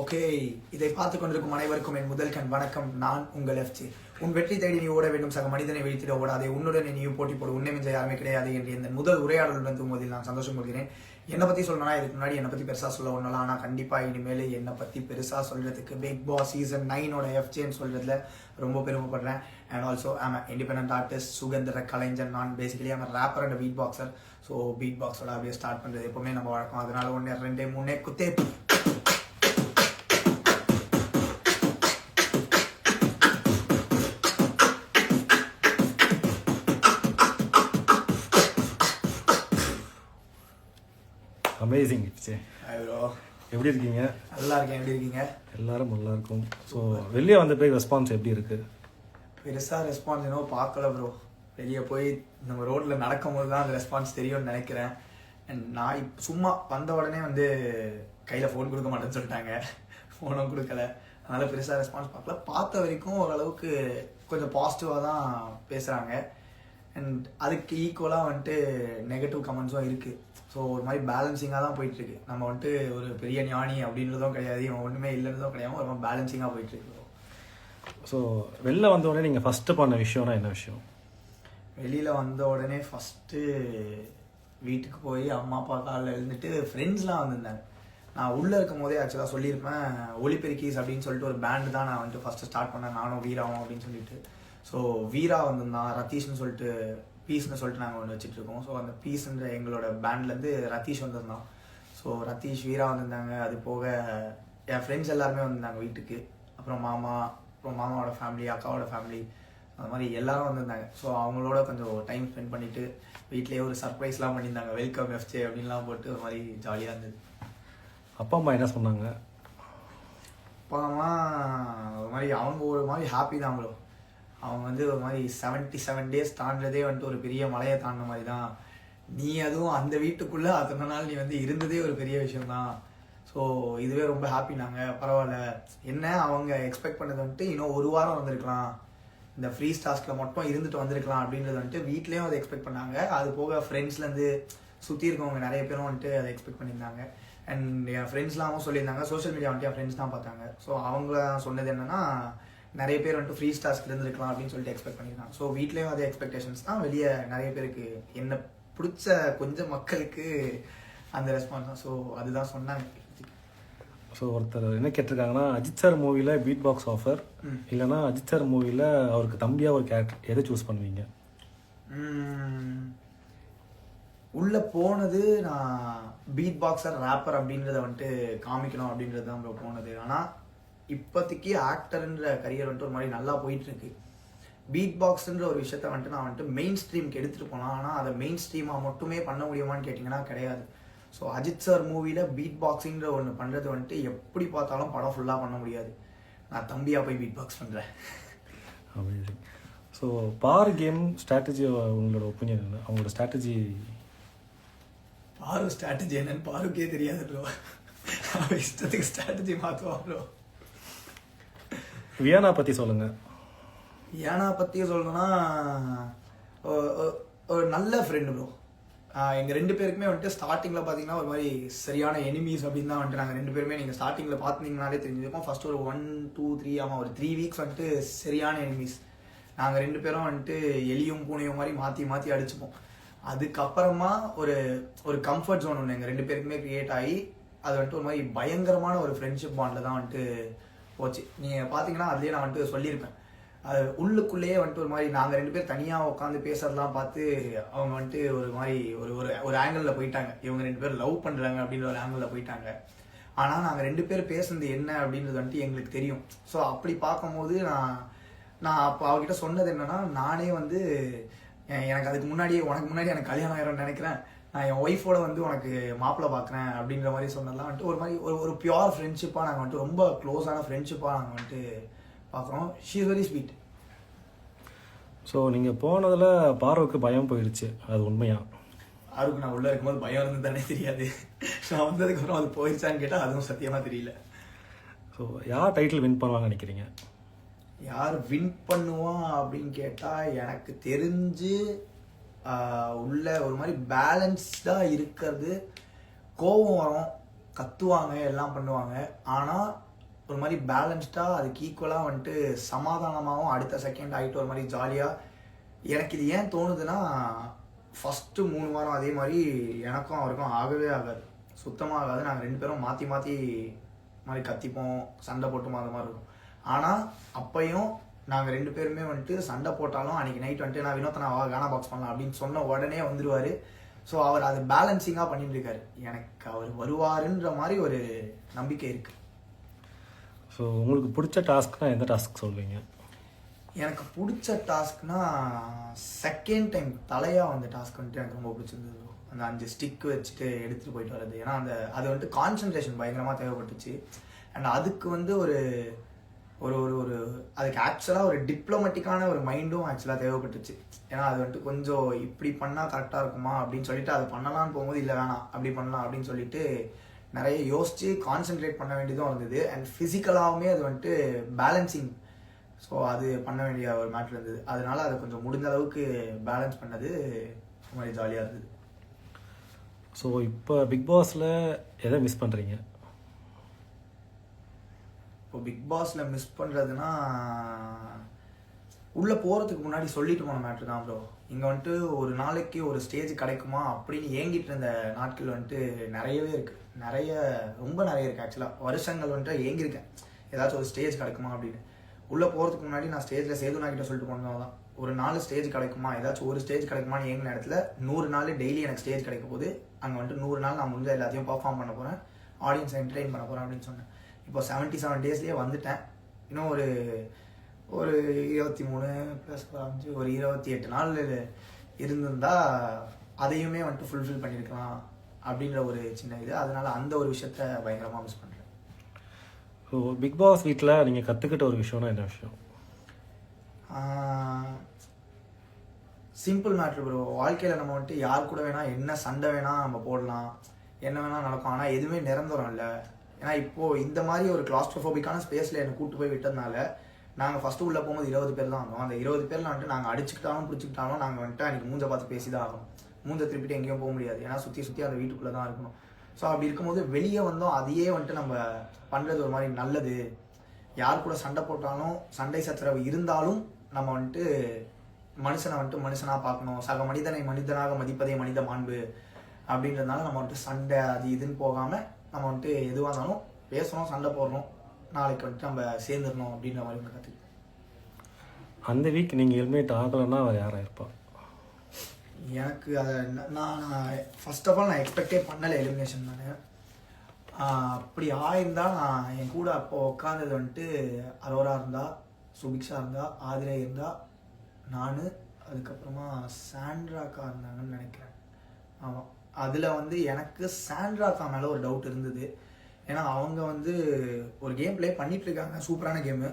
Okay, இதை பார்த்து கொண்டிருக்கும் அனைவருக்கும் என் முதல் கண் வணக்கம். நான் உங்கள் எஃப்ஜே. உன் வெற்றி தேடி நீ ஓட வேண்டும், சக மனிதனை வீழ்த்திட ஓடாதே, உன்னுடன் நீயும் போட்டி போடு, உன்னை மிஞ்ச யாருமே கிடையாது என்று இந்த முதல் உரையாடலுடன் தூங்குவதில் நான் சந்தோஷம் கொள்கிறேன். என்னை பற்றி சொல்லணும்னா, இதுக்கு முன்னாடி என்னை பற்றி பெருசாக சொல்ல ஒன்றும், ஆனால் கண்டிப்பாக இனிமேல் என்னை பற்றி பெருசாக சொல்கிறதுக்கு பிக் பாஸ் சீசன் 9 எஃப்ஜேன்னு சொல்கிறதுல ரொம்ப பெருமைப்படுறேன். And also I'm independent artist, சுகந்திர கலைஞர். நான் basically I'm rapper and beat boxer. So beat பாக்ஸோட அப்படியே ஸ்டார்ட் பண்ணுறது எப்போவுமே நம்ம வழக்கம். அதனால 1 2 3 குத்தே. அமேசிங். எப்படி இருக்கீங்க? நல்லா இருக்கேன். எப்படி இருக்கீங்க? எல்லாரும் நல்லா இருக்கும். ஸோ வெளியே வந்த போய் ரெஸ்பான்ஸ் எப்படி இருக்கு? பெருசாக ரெஸ்பான்ஸ் இன்னும் பார்க்கல ப்ரோ. வெளியே போய் நம்ம ரோட்டில் நடக்கும்போது தான் அந்த ரெஸ்பான்ஸ் தெரியும்னு நினைக்கிறேன். அண்ட் நான் சும்மா வந்த உடனே கையில் ஃபோன் கொடுக்க மாட்டேன்னு சொல்லிட்டாங்க. ஃபோனும் கொடுக்கல. அதனால் பெருசாக ரெஸ்பான்ஸ் பார்க்கல. பார்த்த வரைக்கும் ஓரளவுக்கு கொஞ்சம் பாசிட்டிவாக தான் பேசுகிறாங்க. அண்ட் அதுக்கு ஈக்குவலாக நெகட்டிவ் கமெண்ட்ஸும் இருக்குது. ஸோ ஒரு மாதிரி பேலன்சிங்காக தான் போயிட்டுருக்கு. நம்ம ஒரு பெரிய ஞானி அப்படின்றதும் கிடையாது, இவன் ஒன்றுமே இல்லைன்றதும் கிடையாது. ஒரு மாதிரி பேலன்சிங்காக போயிட்டுருக்கு. ஸோ வெளில வந்த உடனே நீங்கள் ஃபஸ்ட்டு பண்ண விஷயம்னா என்ன விஷயம்? வெளியில் வந்த உடனே ஃபஸ்ட்டு வீட்டுக்கு போய் அம்மா அப்பா காலில் எழுந்துட்டு ஃப்ரெண்ட்ஸ்லாம் வந்திருந்தாங்க. நான் உள்ளே இருக்கும் போதே ஆக்சுவலாக சொல்லியிருப்பேன், ஒலிபெருக்கீஸ் அப்படின்னு சொல்லிட்டு ஒரு பேண்டு தான் நான் ஃபஸ்ட்டு ஸ்டார்ட் பண்ணேன், நானும் வீராவும் அப்படின்னு சொல்லிட்டு. ஸோ வீரா வந்திருந்தான், ரத்தீஷ்னு சொல்லிட்டு பீஸ்ன்னு சொல்லிட்டு நாங்கள் ஒன்று வச்சுட்ருக்கோம். ஸோ அந்த பீஸ்ன்ற எங்களோட பேண்ட்லேருந்து ரத்தீஷ் வந்திருந்தான். ஸோ ரத்தீஷ், வீரா வந்திருந்தாங்க. அது போக என் ஃப்ரெண்ட்ஸ் எல்லாருமே வந்திருந்தாங்க வீட்டுக்கு. அப்புறம் மாமாவோட ஃபேமிலி, அக்காவோட ஃபேமிலி, அந்த மாதிரி எல்லாரும் வந்திருந்தாங்க. ஸோ அவங்களோட கொஞ்சம் டைம் ஸ்பெண்ட் பண்ணிவிட்டு வீட்லேயே ஒரு சர்ப்ரைஸ்லாம் பண்ணியிருந்தாங்க. வெல்கம் எஃப்ஜே அப்படின்லாம் போட்டு ஒரு மாதிரி ஜாலியாக இருந்தது. அப்பா அம்மா என்ன சொன்னாங்க? அப்பா அம்மா ஒரு மாதிரி ஒரு மாதிரி ஹாப்பி தான் ப்ரோ. அவங்க ஒரு மாதிரி 77 days தாண்டதே ஒரு பெரிய மலையை தாண்டின மாதிரி தான். நீ அதுவும் அந்த வீட்டுக்குள்ளே அத்தனை நாள் நீ இருந்ததே ஒரு பெரிய விஷயம்தான். ஸோ இதுவே ரொம்ப ஹாப்பி. நாங்கள் பரவாயில்ல, என்ன அவங்க எக்ஸ்பெக்ட் பண்ணது இன்னும் 1 வாரம் வந்திருக்கலாம், இந்த ஃப்ரீ டாஸ்கில் மட்டும் இருந்துட்டு வந்திருக்கலாம் அப்படின்றது வீட்லேயும் அதை எக்ஸ்பெக்ட் பண்ணாங்க. அது போக ஃப்ரெண்ட்ஸ்லேருந்து சுற்றி இருக்கவங்க நிறைய பேரும் அதை எக்ஸ்பெக்ட் பண்ணியிருந்தாங்க. அண்ட் என் ஃப்ரெண்ட்ஸ்லாம் சொல்லியிருந்தாங்க, சோஷியல் மீடியா என் ஃப்ரெண்ட்ஸ் தான் பார்த்தாங்க. ஸோ அவங்கள சொன்னது என்னென்னா, நிறைய பேர் ஃப்ரீ டாஸ்க் இருந்திருக்கலாம் அப்படின்னு சொல்லிட்டு எக்ஸ்பெக்ட் பண்ணியிருக்காங்க. ஸோ வீட்லேயும் அதே எக்ஸ்பெக்டேஷன்ஸ் தான். வெளியே நிறைய பேருக்கு என்ன பிடிச்ச கொஞ்சம் மக்களுக்கு அந்த ரெஸ்பான்ஸ் தான். ஸோ அதுதான் சொன்னாங்க. ஸோ ஒருத்தர் என்ன கேட்டிருக்காங்கன்னா, அஜித் சார் மூவியில் பீட் பாக்ஸ் ஆஃபர் இல்லைனா அஜித் சார் மூவியில் அவருக்கு தம்பியாக ஒரு கேரக்டர் எதை சூஸ் பண்ணுவீங்க? உள்ளே போனது நான் பீட் பாக்ஸர் ரேப்பர் அப்படின்றத காமிக்கணும் அப்படின்றது தான் ப்ரோ போனது. ஆனால் இப்போதைக்கு ஆக்டர்ன்ற கரியர் ஒரு மாதிரி நல்லா போயிட்டுருக்கு. பீட் பாக்ஸ்ன்ற ஒரு விஷயத்த நான் மெயின் ஸ்ட்ரீம்க்கு எடுத்துகிட்டு போனேன். ஆனால் அதை மெயின் ஸ்ட்ரீமாக மட்டுமே பண்ண முடியுமான்னு கேட்டிங்கன்னா கிடையாது. ஸோ அஜித் சார் மூவியில் பீட் பாக்ஸிங்கிற ஒன்று பண்ணுறது எப்படி பார்த்தாலும் படம் ஃபுல்லாக பண்ண முடியாது. நான் தம்பியாக போய் பீட் பாக்ஸ் பண்ணுறேன். ஸோ பார் கேம் ஸ்ட்ராட்டஜி, உங்களோட ஒப்பீனியன் என்ன? அவங்களோட ஸ்ட்ராட்டஜி என்னன்னு பாருக்கே தெரியாது ப்ரோ. அவன் இஷ்டத்துக்கு ஸ்ட்ராட்டஜி மாற்றுவா ப்ரோ. வியானா பற்றி சொல்லுங்கள். வியானா பற்றி சொல்லணும்னா, ஒரு நல்ல ஃப்ரெண்டு ப்ரோ. எங்கள் 2 பேருக்குமே ஸ்டார்டிங்கில் பார்த்தீங்கன்னா ஒரு மாதிரி சரியான எனிமீஸ் அப்படின்னு தான் நாங்கள் 2 பேருமே, நீங்கள் ஸ்டார்டிங்கில் பார்த்தீங்கன்னாலே தெரிஞ்சிருக்கோம். ஃபர்ஸ்ட் ஒரு 1 2 3 ஒரு 3 weeks சரியான எனிமீஸ். நாங்கள் 2 பேரும் எலியும் பூனையும் மாதிரி மாற்றி மாற்றி அடிச்சுப்போம். அதுக்கப்புறமா ஒரு கம்ஃபர்ட் ஜோன் ஒன்று எங்கள் 2 பேருக்குமே க்ரியேட் ஆகி அது ஒரு மாதிரி பயங்கரமான ஒரு ஃப்ரெண்ட்ஷிப் பாண்டில் தான் போச்சு. நீங்கள் பார்த்தீங்கன்னா அதுலேயே நான் சொல்லியிருப்பேன், அது உள்ளுக்குள்ளேயே ஒரு மாதிரி நாங்கள் 2 பேர் தனியாக உட்காந்து பேசுறதெல்லாம் பார்த்து அவங்க ஒரு மாதிரி ஒரு ஆங்கிளில் போயிட்டாங்க. இவங்க 2 பேர் லவ் பண்ணுறாங்க அப்படின்ற ஒரு ஆங்கிளில் போயிட்டாங்க. ஆனால் நாங்கள் 2 பேர் பேசுனது என்ன அப்படின்றது எங்களுக்கு தெரியும். ஸோ அப்படி பார்க்கும்போது நான் அப்போ அவகிட்ட சொன்னது என்னன்னா, நானே எனக்கு அதுக்கு முன்னாடியே உனக்கு முன்னாடி எனக்கு கல்யாணம் ஆயிரம்னு நினைக்கிறேன், நான் என் ஒய்ஃபோட உனக்கு மாப்பிள்ளை பார்க்குறேன் அப்படின்ற மாதிரி சொன்னதெல்லாம் ஒரு மாதிரி ஒரு பியூர் ஃப்ரெண்ட்ஷிப்பாக நாங்கள் ரொம்ப க்ளோஸான ஃப்ரெண்ட்ஷிப்பாக நாங்கள் பார்க்குறோம். She is very sweet. So நீங்கள் போனதில் பார்வக்கு பயம் போயிடுச்சு, அது உண்மையா? யாருக்கு நான் உள்ளே இருக்கும்போது பயம் இருந்து தானே தெரியாது. நான் வந்ததுக்கப்புறம் அது போயிடுச்சான்னு கேட்டால் அதுவும் சத்தியமாக தெரியல. ஸோ யார் டைட்டில் வின் பண்ணுவாங்கன்னு நினைக்கிறீங்க? யார் வின் பண்ணுவான் அப்படின்னு கேட்டால் எனக்கு தெரிஞ்சு உள்ள ஒரு மாதிரி பேலன்ஸ்டாக இருக்கிறது. கோபம் வரும், கத்துவாங்க, எல்லாம் பண்ணுவாங்க. ஆனால் ஒரு மாதிரி பேலன்ஸ்டாக அதுக்கு ஈக்குவலாக வந்துட்டு சமாதானமாகவும் அடுத்த செகண்ட் ஆகிட்டு ஒரு மாதிரி ஜாலியாக. எனக்கு இது ஏன் தோணுதுன்னா, ஃபஸ்ட்டு 3 வாரம் அதே மாதிரி எனக்கும் அவருக்கும் ஆகவே ஆகாது, சுத்தமாக ஆகாது. நாங்கள் 2 பேரும் மாற்றி மாற்றி மாதிரி கத்திப்போம், சண்டை போட்டுமா அந்த மாதிரி இருக்கும். ஆனால் அப்பையும் நாங்கள் 2 பேருமே வந்துட்டு சண்டை போட்டாலும் அன்றைக்கி நைட் வந்துட்டு நான் வினோத்தனாவா கானா பாக்ஸ் பண்ணலாம் அப்படின்னு சொன்ன உடனே வந்துடுவார். ஸோ அவர் அது பேலன்சிங்காக பண்ணிட்டு இருக்காரு. எனக்கு அவர் வருவாருன்ற மாதிரி ஒரு நம்பிக்கை இருக்குது. ஸோ உங்களுக்கு பிடிச்ச டாஸ்க்னா எந்த டாஸ்க் சொல்வீங்க? எனக்கு பிடிச்ச டாஸ்க்னா செகண்ட் டைம் தலையாக வந்த டாஸ்க் வந்துட்டு எனக்கு ரொம்ப பிடிச்சிருந்தது. அந்த 5 ஸ்டிக் வச்சுட்டு எடுத்துகிட்டு போயிட்டு வர்றது. ஏன்னா அது வந்துட்டு கான்சன்ட்ரேஷன் பயங்கரமாக தேவைப்பட்டுச்சு. அண்ட் அதுக்கு வந்து ஒரு ஒரு ஒரு அதுக்கு ஆக்சுவலாக ஒரு டிப்ளமேட்டிக்கான ஒரு மைண்டும் ஆக்சுவலாக தேவைப்பட்டுச்சு. ஏன்னா அது வந்துட்டு கொஞ்சம் இப்படி பண்ணால் கரெக்டாக இருக்குமா அப்படின்னு சொல்லிட்டு அது பண்ணலான்னு போகும்போது இல்லை வேணாம் அப்படி பண்ணலாம் அப்படின்னு சொல்லிட்டு நிறைய யோசித்து கான்சென்ட்ரேட் பண்ண வேண்டியதும் இருந்தது. அண்ட் ஃபிசிக்கலாகவுமே அது வந்துட்டு பேலன்சிங், ஸோ அது பண்ண வேண்டிய ஒரு மேட்ரு இருந்தது. அதனால அதை கொஞ்சம் முடிஞ்ச அளவுக்கு பேலன்ஸ் பண்ணது ஒரு மாதிரி ஜாலியாக இருந்தது. ஸோ இப்போ பிக் பாஸில் எதை மிஸ் பண்ணுறீங்க? இப்போ பிக் பாஸில் மிஸ் பண்ணுறதுன்னா, உள்ளே போகிறதுக்கு முன்னாடி சொல்லிட்டு போன மேட்ரு தான் ப்ரோ. இங்கே வந்துட்டு ஒரு நாளைக்கு ஒரு ஸ்டேஜ் கிடைக்குமா அப்படின்னு ஏங்கிட்டு இருந்த நாட்கள் வந்துட்டு நிறையவே இருக்குது. ரொம்ப நிறைய இருக்குது. ஆக்சுவலாக வருஷங்கள் வந்துட்டு ஏங்கியிருக்கேன் ஏதாச்சும் ஒரு ஸ்டேஜ் கிடைக்குமா அப்படின்னு. உள்ளே போகிறதுக்கு முன்னாடி நான் ஸ்டேஜில் சேதுனா கிட்ட சொல்லிட்டு போனது தான், ஒரு 4 ஸ்டேஜ் கிடைக்குமா, ஏதாச்சும் ஒரு ஸ்டேஜ் கிடைக்குமான்னு ஏங்கின இடத்துல 100 நாள் டெய்லி எனக்கு ஸ்டேஜ் கிடைக்க போது. அங்கே வந்துட்டு 100 நாள் நான் முடிஞ்ச எல்லாத்தையும் பர்ஃபார்ம் பண்ண போகிறேன், ஆடியன்ஸை என்டர்டெயின் பண்ண போகிறேன் அப்படின்னு சொன்னேன். இப்போ 77 டேஸ்லேயே வந்துட்டேன். இன்னும் ஒரு 23 + 5 ஒரு 28 நாள் இருந்திருந்தா அதையுமே வந்துட்டு ஃபுல்ஃபில் பண்ணியிருக்கலாம் அப்படின்ற ஒரு சின்ன இது. அதனால அந்த ஒரு விஷயத்த பயங்கரமாக மிஸ் பண்ணுறேன். ஸோ பிக் பாஸ் வீட்டில் நீங்கள் கற்றுக்கிட்ட ஒரு விஷயம்னா என்ன விஷயம்? Simple matter bro. வாழ்க்கையில் நம்ம வந்துட்டு யார் கூட வேணால் என்ன சண்டை வேணால் நம்ம போடலாம், என்ன வேணால் நடக்கும். ஆனால் எதுவுமே நிரந்தரம் இல்லை. ஏன்னா இப்போது இந்த மாதிரி ஒரு கிளாஸ்ட்ரோஃபோபிக்கான ஸ்பேஸில் என்னை கூப்பிட்டு போய் விட்டதுனால நாங்கள் ஃபஸ்ட்டு உள்ளே போகும்போது 20 பேர் தான் இருந்தோம். அந்த 20 பேரில் வந்துட்டு நாங்கள் அடிச்சுக்கிட்டாலும் பிடிச்சிக்கிட்டாலும் நாங்கள் வந்துட்டு அன்றைக்கி மூஞ்சை பார்த்து பேசி தான் ஆகணும். மூஞ்சை திருப்பிட்டு எங்கேயும் போக முடியாது. ஏன்னா சுற்றி அந்த வீட்டுக்குள்ளே தான் இருக்கணும். ஸோ அப்படி இருக்கும்போது வெளியே வந்தோம் அதையே வந்துட்டு நம்ம பண்ணுறது ஒரு மாதிரி நல்லது. யார் கூட சண்டை போட்டாலும் சண்டை சச்சரவு இருந்தாலும் நம்ம வந்துட்டு மனுஷனை வந்துட்டு மனுஷனாக பார்க்கணும். சக மனிதனை மனிதனாக மதிப்பதே மனித மாண்பு அப்படின்றதுனால நம்ம வந்துட்டு சண்டை அது இதுன்னு போகாமல் நம்ம வந்துட்டு எதுவாக இருந்தாலும் பேசணும், சண்டை போடணும், நாளைக்கு வந்துட்டு நம்ம சேர்ந்துடணும் அப்படின்ற மாதிரி ஒன்று கற்றுக்கிட்டேன். அந்த வீக் நீங்கள் எலிமினேட் ஆகலைன்னா அவர் யாராக இருப்பா? எனக்கு அதை நான் ஃபர்ஸ்ட் ஆஃப் ஆல் நான் எக்ஸ்பெக்டே பண்ணலை எலிமினேஷன். நான் அப்படி ஆயிருந்தால் நான் என் கூட அப்போ உட்காந்தது வந்துட்டு அரோரா இருந்தா, சுபிக்ஷா இருந்தா, ஆதிரை இருந்தா, நான் அதுக்கப்புறமா சாண்ட்ராக்கா இருந்தாங்கன்னு நினைக்கிறேன். ஆமாம், அதில் வந்து எனக்கு சாண்ட்ராக்கா மேலே ஒரு டவுட் இருந்தது. ஏன்னா அவங்க வந்து ஒரு கேம் ப்ளே பண்ணிட்டு இருக்காங்க, சூப்பரான கேமு.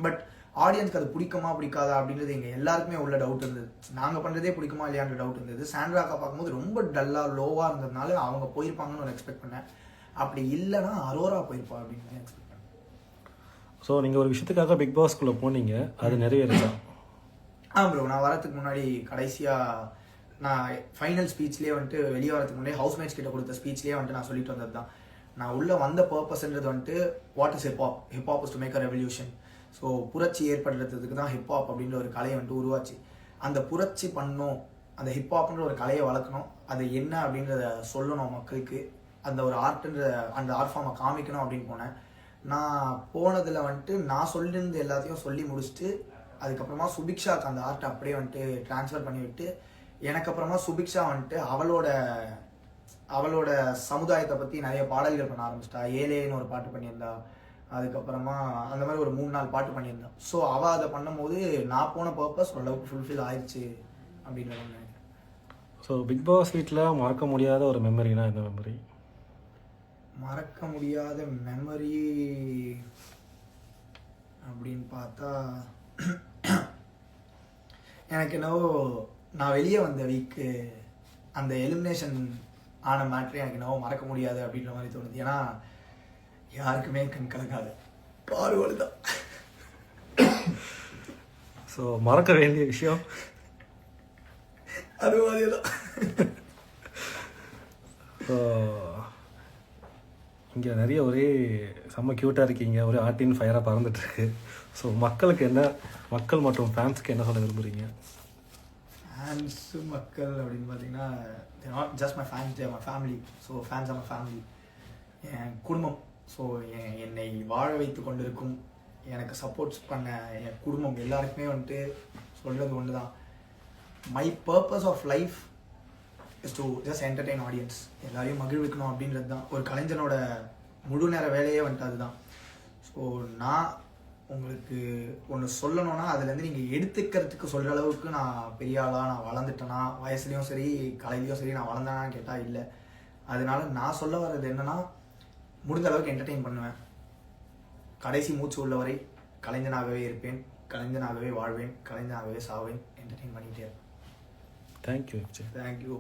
பட் ஆடியன்ஸ்க்கு அது பிடிக்குமா பிடிக்காதா அப்படின்றது எங்கள் எல்லாருக்குமே உள்ள டவுட் இருந்தது. நாங்கள் பண்ணுறதே பிடிக்குமா இல்லையான்ற டவுட் இருந்தது. சாண்ட்ராக்கா பார்க்கும்போது ரொம்ப டல்லாக லோவாக இருந்ததுனால அவங்க போயிருப்பாங்கன்னு ஒரு எக்ஸ்பெக்ட் பண்ணேன். அப்படி இல்லைன்னா அரோரா போயிருப்பா அப்படின்னு எக்ஸ்பெக்ட் பண்ணேன். ஸோ நீங்கள் ஒரு விஷயத்துக்காக பிக் பாஸ்குள்ளே போனீங்க, அது நிறைவேறுச்சா? ப்ரோ, நான் வரதுக்கு முன்னாடி கடைசியாக நான் ஃபைனல் ஸ்பீச்லேயே வந்துட்டு வெளியே வரதுக்கு முன்னாடி ஹவுஸ்மேட்ஸ் கிட்ட கொடுத்த ஸ்பீச்லேயே வந்துட்டு நான் சொல்லிட்டு வந்தது தான், நான் உள்ளே வந்த பர்பஸ்ன்றது வந்துட்டு what is hip hop. Hip hop is to make a revolution. So புரட்சி ஏற்படுறதுக்கு தான் ஹிப்ஹாப் அப்படின்ற ஒரு கலையை வந்துட்டு உருவாச்சு. அந்த புரட்சி பண்ணணும், அந்த ஹிப்ஹாப்ன்ற ஒரு கலையை வளர்க்கணும், அது என்ன அப்படின்றத சொல்லணும் மக்களுக்கு, அந்த ஒரு ஆர்ட்ன்ற அந்த ஆர்ட் ஃபார்மை காமிக்கணும் அப்படின்னு போனேன். நான் போனதில் வந்துட்டு நான் சொல்லியிருந்த எல்லாத்தையும் சொல்லி முடிச்சுட்டு அதுக்கப்புறமா சுபிக்ஷாக்கு அந்த ஆர்ட் அப்படியே வந்துட்டு ட்ரான்ஸ்ஃபர் பண்ணி விட்டு, எனக்கு அப்புறமா சுபிக்ஷா வந்துட்டு அவளோட சமுதாயத்தை பற்றி நிறைய பாடல்கள் பண்ண ஆரம்பிச்சிட்டா. ஏலேன்னு ஒரு பாட்டு பண்ணியிருந்தா, அதுக்கப்புறமா அந்த மாதிரி ஒரு 3-4 பாட்டு பண்ணியிருந்தான். ஸோ அவள் அதை பண்ணும்போது நான் போன பர்பஸ் ஓரளவுக்கு ஃபுல்ஃபில் ஆயிடுச்சு அப்படின்ற நினைக்கிறேன். ஸோ பிக் பாஸ் வீட்டில் மறக்க முடியாத ஒரு மெமரினா என்ன மெமரி? மறக்க முடியாத மெமரி அப்படின்னு பார்த்தா எனக்கு என்னவோ நான் வெளியே வந்த வீக்கு அந்த எலிமினேஷன் ஆன மேட்ரு எனக்கு என்னவோ மறக்க முடியாது அப்படின்ற மாதிரி தோணுது. ஏன்னா யாருக்குமே கண் கலக்காது, பாருவல் தான். ஸோ மறக்க வேண்டிய விஷயம் அது மாதிரி தான். ஸோ இங்கே நிறைய ஒரே செம்ம க்யூட்டாக இருக்கீங்க, ஒரே ஆர்டின் ஃபயராக பறந்துட்டுருக்கு. ஸோ மக்கள் மற்றும் ஃபேன்ஸுக்கு என்ன சொல்ல விரும்புகிறீங்க? ஃபேன்ஸு மக்கள் அப்படின்னு பார்த்தீங்கன்னா not just my fans, my family. So fans are my family, என் குடும்பம். ஸோ என்னை வாழ வைத்து கொண்டிருக்கும், எனக்கு சப்போர்ட்ஸ் பண்ண என் குடும்பம் எல்லாருக்குமே வந்துட்டு சொல்கிறது ஒன்று தான். My purpose of life is to just entertain audience. எல்லாரையும் மகிழ்விக்கணும் அப்படின்றது தான் ஒரு கலைஞனோட முழு நேர வேலையே வந்துட்டு அதுதான். ஸோ நான் உங்களுக்கு ஒன்று சொல்லணும்னா அதுலேருந்து நீங்கள் எடுத்துக்கிறதுக்கு சொல்கிற அளவுக்கு நான் பெரிய ஆளாக நான் வளர்ந்துட்டேன்னா, வயசுலேயும் சரி கலையிலையும் சரி நான் வளர்ந்தேனான்னு கேட்டால் இல்லை. அதனால நான் சொல்ல வர்றது என்னென்னா, முடிஞ்ச அளவுக்கு என்டர்டெயின் பண்ணுவேன். கடைசி மூச்சு உள்ளவரை கலைஞனாகவே இருப்பேன், கலைஞனாகவே வாழ்வேன், கலைஞனாகவே சாவேன், என்டர்டெயின் பண்ணிகிட்டே இருப்பேன். தேங்க்யூ. தேங்க்யூ.